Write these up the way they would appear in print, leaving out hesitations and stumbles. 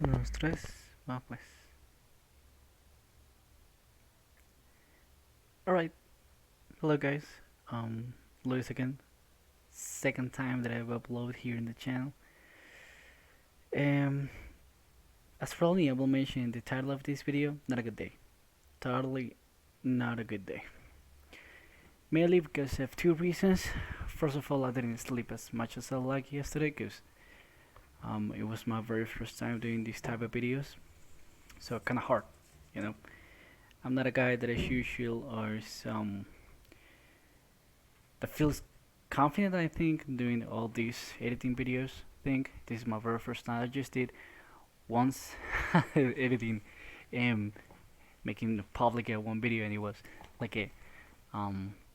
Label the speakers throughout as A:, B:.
A: Uno, dos, tres. Va pues. Alright. Hello guys. Luis again. Second time that I've uploaded here in the channel. Um, as probably I will mention in the title of this video, not a good day. Totally not a good day. Mainly because of two reasons. First of all, I didn't sleep as much as I like yesterday because it was my very first time doing these type of videos. So kind of hard, you know. I'm not a guy that is usual or some that feels confident. I think doing all these editing videos. Think this is my very first time. I just did once editing and making public one video, and it was like a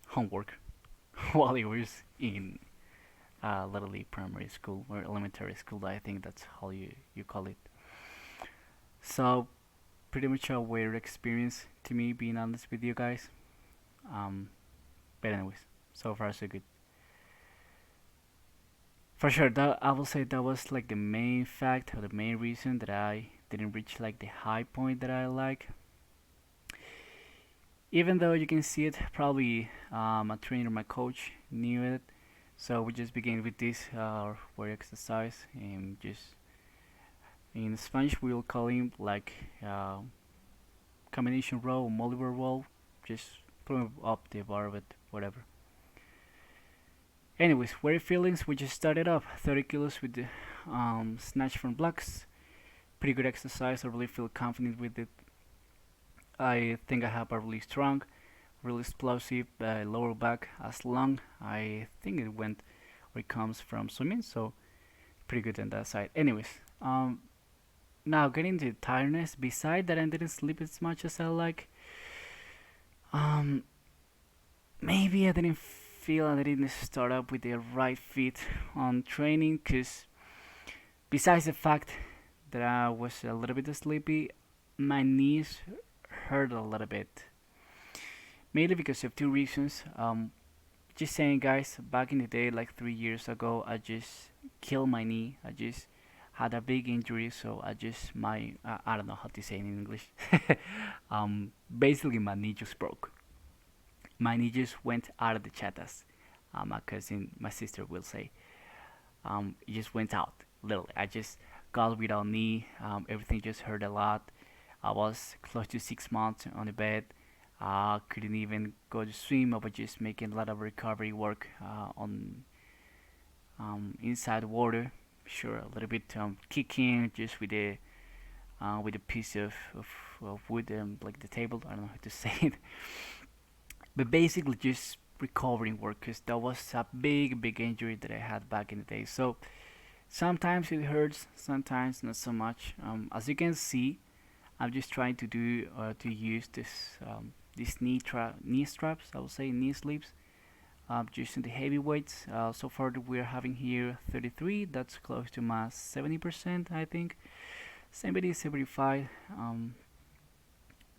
A: homework while it was in literally primary school or elementary school. I think that's how you call it. So pretty much a weird experience to me being honest with you guys. Um, but anyways, so far so good. For sure, that I will say that was like the main fact or the main reason that I didn't reach like the high point that I like. Even though you can see it, probably a trainer, my coach knew it. So we just began with this weight exercise, and just in Spanish we'll call him like combination row or multiple row, just throwing up the bar with whatever. Anyways, weight feelings, we just started up 30 kilos with the snatch from blocks. Pretty good exercise. I really feel confident with it. I think I have a really strong, really explosive lower back as long. I think it went or it comes from swimming, so pretty good on that side. Anyways, now getting to tiredness. Beside that, I didn't sleep as much as I like. Um, Maybe I didn't feel I didn't start up with the right fit on training, cause besides the fact that I was a little bit sleepy, my knees hurt a little bit. Mainly because of two reasons. Just saying, guys, back in the day, like 3 years ago, I just killed my knee. I just had a big injury, so I just I don't know how to say it in English. Basically, my knee just broke. My knee just went out of the chatas. My cousin, my sister will say, it just went out. Literally, I just got without knee. Everything just hurt a lot. I was close to 6 months on the bed. Couldn't even go to swim. I was just making a lot of recovery work on inside water. Sure, a little bit kicking just with a piece of wood, like the table. I don't know how to say it, but basically just recovering work because that was a big injury that I had back in the day. So sometimes it hurts, sometimes not so much. As you can see, I'm just trying to use these knee straps. I would say knee sleeves. Just in the heavy weights. So far we're having here 33. That's close to my 70%, I think. 70, 75.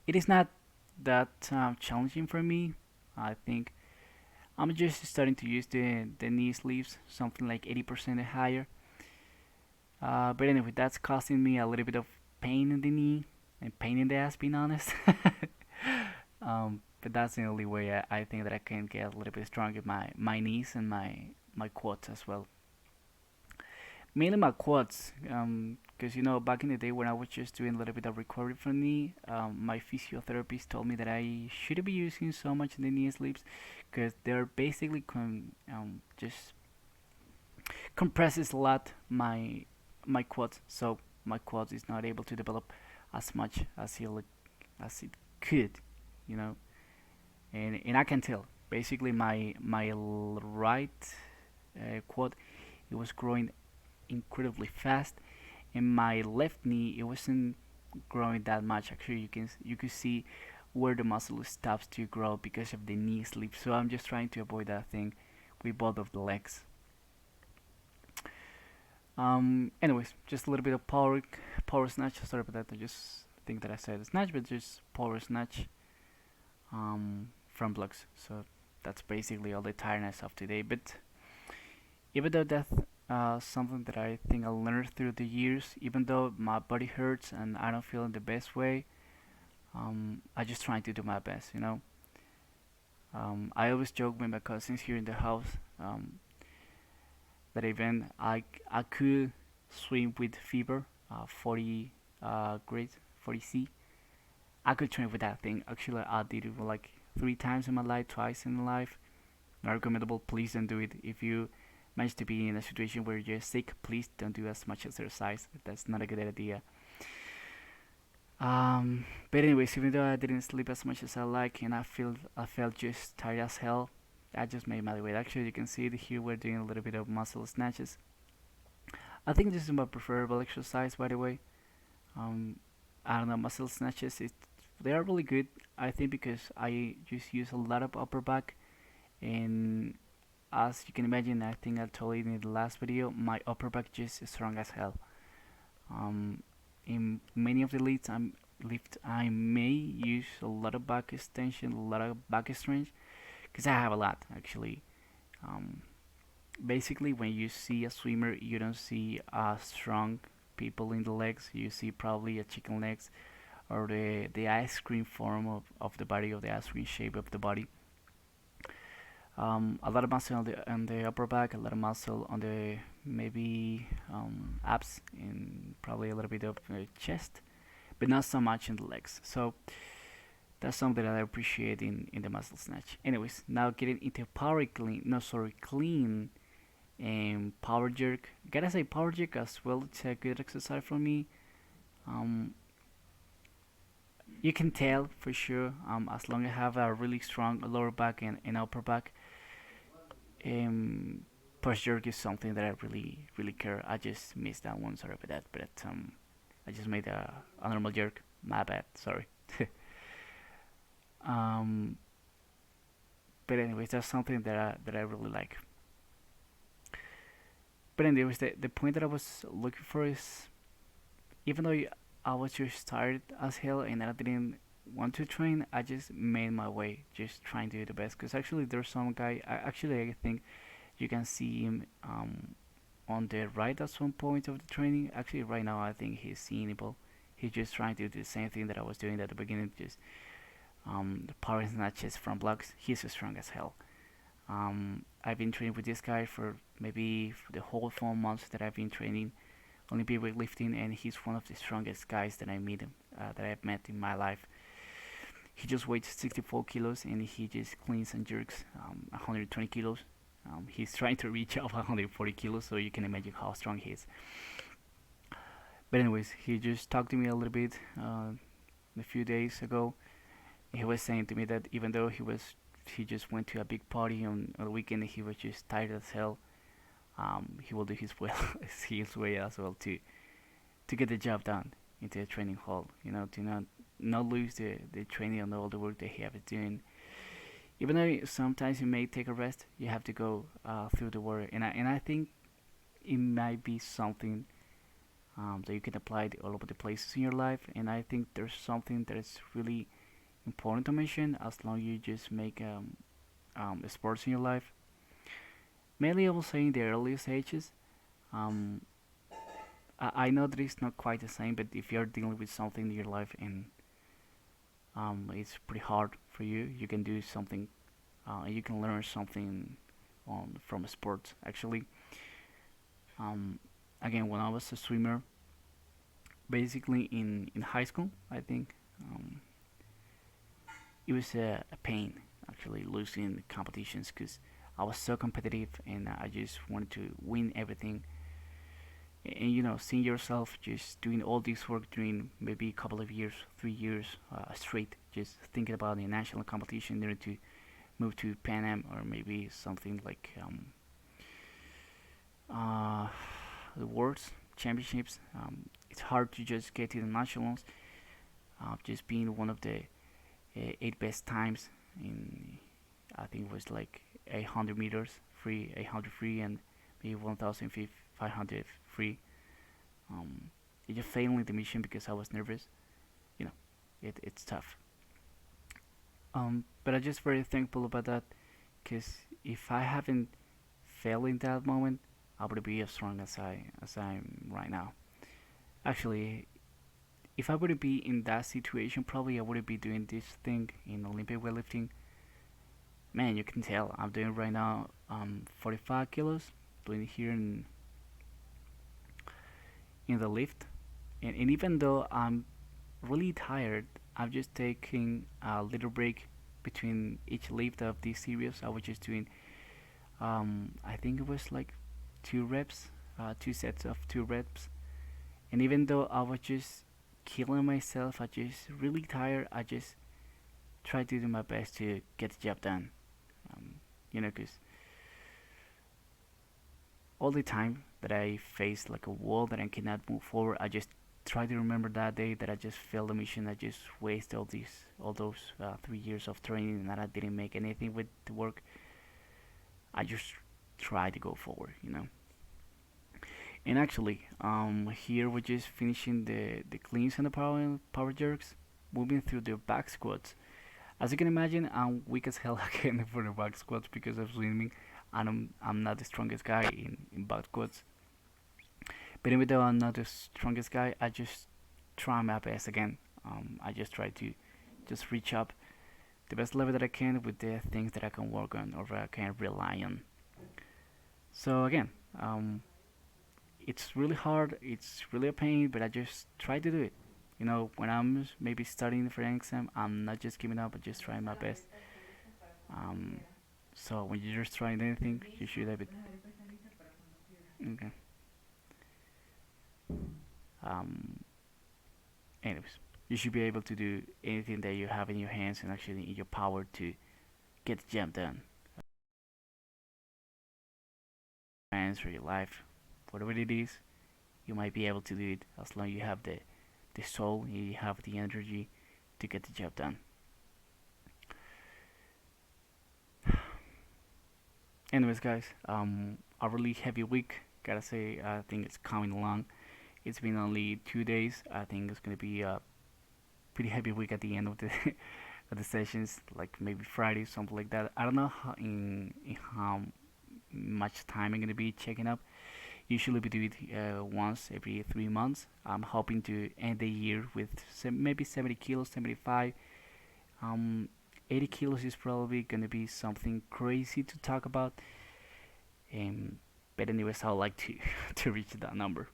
A: It is not that challenging for me. I think I'm just starting to use the knee sleeves, something like 80% and higher. But anyway, that's costing me a little bit of pain in the knee and pain in the ass, being honest. But that's the only way I think that I can get a little bit stronger my knees and my quads as well. Mainly my quads, because you know back in the day when I was just doing a little bit of recovery from knee, my physiotherapist told me that I shouldn't be using so much the knee sleeves because they're basically just compresses a lot my quads, so my quads is not able to develop as much as it could, you know. And I can tell. Basically, my right quad it was growing incredibly fast, and my left knee it wasn't growing that much. Actually, you can see where the muscle stops to grow because of the knee slip. So I'm just trying to avoid that thing with both of the legs. Anyways, just a little bit of power snatch. Sorry about that. I just think that I said snatch, but just power snatch from blocks. So that's basically all the tiredness of today. But even though something that I think I learned through the years. Even though my body hurts and I don't feel in the best way, I just trying to do my best. I always joke with my cousins here in the house that even I could swim with fever, 40 grade, 40C. I could train with that thing. Actually, I did it like 3 times in my life, twice in my life. Not recommendable. Please don't do it. If you manage to be in a situation where you're sick, please don't do as much exercise. That's not a good idea. But anyways, even though I didn't sleep as much as I like, and I felt just tired as hell, I just made my weight. Actually, you can see it here. We're doing a little bit of muscle snatches. I think this is my preferable exercise, by the way. Um, I don't know, muscle snatches. They are really good. I think because I just use a lot of upper back, and as you can imagine, I think I told you in the last video, my upper back just is strong as hell. Um, in many of the lift, I may use a lot of back extension, a lot of back strength, because I have a lot actually. Um, Basically, when you see a swimmer, you don't see strong people in the legs. You see probably a chicken legs or the ice cream form of the body, of the ice cream shape of the body. A lot of muscle on the upper back, a lot of muscle on the maybe abs, and probably a little bit of chest, but not so much in the legs. So that's something that I appreciate in the muscle snatch. Anyways, now getting into power clean, no sorry, clean and power jerk. Gotta say power jerk as well. It's a good exercise for me. Um, you can tell for sure. As long as I have a really strong lower back and upper back, um, push jerk is something that I really care. I just missed that one. Sorry about that, but I just made a normal jerk. My bad. Sorry. um, but anyways, that's something that I really like. But anyways, the point that I was looking for is, even though I was just tired as hell and I didn't want to train, I just made my way, just trying to do the best. Because actually, there's some guy. Actually, I think you can see him on the right at some point of the training. Actually, right now, I think he's seeable. He's just trying to do the same thing that I was doing at the beginning, just the power snatches from blocks. He's strong as hell. I've been training with this guy for maybe the whole 4 months that I've been training Olympic weightlifting, and he's one of the strongest guys that I've met in my life. He just weighs 64 kilos and he just cleans and jerks 120 kilos. He's trying to reach out 140 kilos, so you can imagine how strong he is. But anyways, he just talked to me a little bit a few days ago. He was saying to me that even though he just went to a big party on the weekend, he was just tired as hell. He will do his way as well to get the job done into the training hall. To not lose the training and all the work that he has doing. Even though sometimes you may take a rest, you have to go through the work, and I think it might be something that you can apply to all over the places in your life. And I think there's something that is really important to mention as long as you just make sports in your life. Mainly, I will say in the early stages. Um, I know that it's not quite the same, but if you're dealing with something in your life and it's pretty hard for you, you can do something. You can learn something from sports. Actually, um, again, when I was a swimmer, basically in high school, I think it was a pain actually losing competitions because I was so competitive and I just wanted to win everything. And seeing yourself just doing all this work during maybe a couple of years, 3 years straight, just thinking about the national competition, there to move to Pan Am or maybe something like uh, the World's Championships. It's hard to just get to the nationals. Just being one of the 8 best times in, I think it was like 800 meters free, 800 free, and maybe 1,500 free. Um, it just failing the mission because I was nervous. You know, it's tough. But I'm just very thankful about that because if I haven't failed in that moment, I would be as strong as I'm right now. Actually, if I would be in that situation, probably I would be doing this thing in Olympic weightlifting. Man, you can tell I'm doing right now 45 kilos, doing it here in the lift, and even though I'm really tired, I'm just taking a little break between each lift of this series. I was just doing I think it was like 2 reps, 2 sets of 2 reps, and even though I was just killing myself, I just really tired. I just try to do my best to get the job done. Um, because all the time that I face like a wall that I cannot move forward, I just try to remember that day that I just failed the mission. I just wasted all those 3 years of training, and that I didn't make anything with the work. I just try to go forward. And actually, here we're just finishing the cleans and the power jerks, moving through the back squats. As you can imagine, I'm weak as hell again for the back squats because of swimming, and I'm not the strongest guy in back squats. But even though I'm not the strongest guy, I just try my best again. I just try to just reach up the best level that I can with the things that I can work on or I can rely on. So again, it's really hard, it's really a pain, but I just try to do it. When I'm maybe studying for an exam, I'm not just giving up, but just trying my best. Um, so when you're just trying anything, you should have it. Okay. Um, Anyways, you should be able to do anything that you have in your hands and actually in your power to get the job done. Plans for your life, whatever it is, you might be able to do it as long as you have the soul, you have the energy to get the job done. Anyways, guys, a really heavy week. Gotta say, I think it's coming along. It's been only 2 days. I think it's gonna be a pretty heavy week at the end of the of the sessions, like maybe Friday, something like that. I don't know in how much time I'm gonna be checking up. Usually we do it once every 3 months. I'm hoping to end the year with maybe 70 kilos, 75. Um, 80 kilos is probably gonna be something crazy to talk about. Um, but anyways, I would like to to reach that number.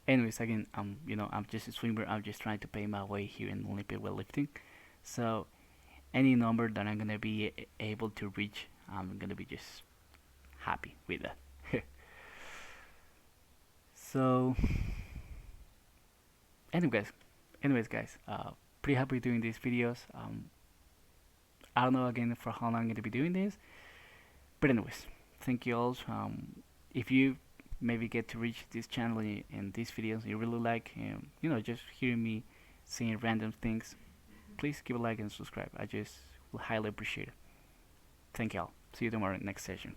A: Anyways, again, I'm just a swimmer. I'm just trying to pay my way here in Olympic weightlifting. So any number that I'm gonna be able to reach, I'm gonna be just happy with that. So, anyways, guys, pretty happy doing these videos. I don't know again for how long I'm gonna be doing this, but anyways, thank you all. If you maybe get to reach this channel and these videos you really like, just hearing me saying random things, please give a like and subscribe. I just will highly appreciate it. Thank you all. See you tomorrow next session.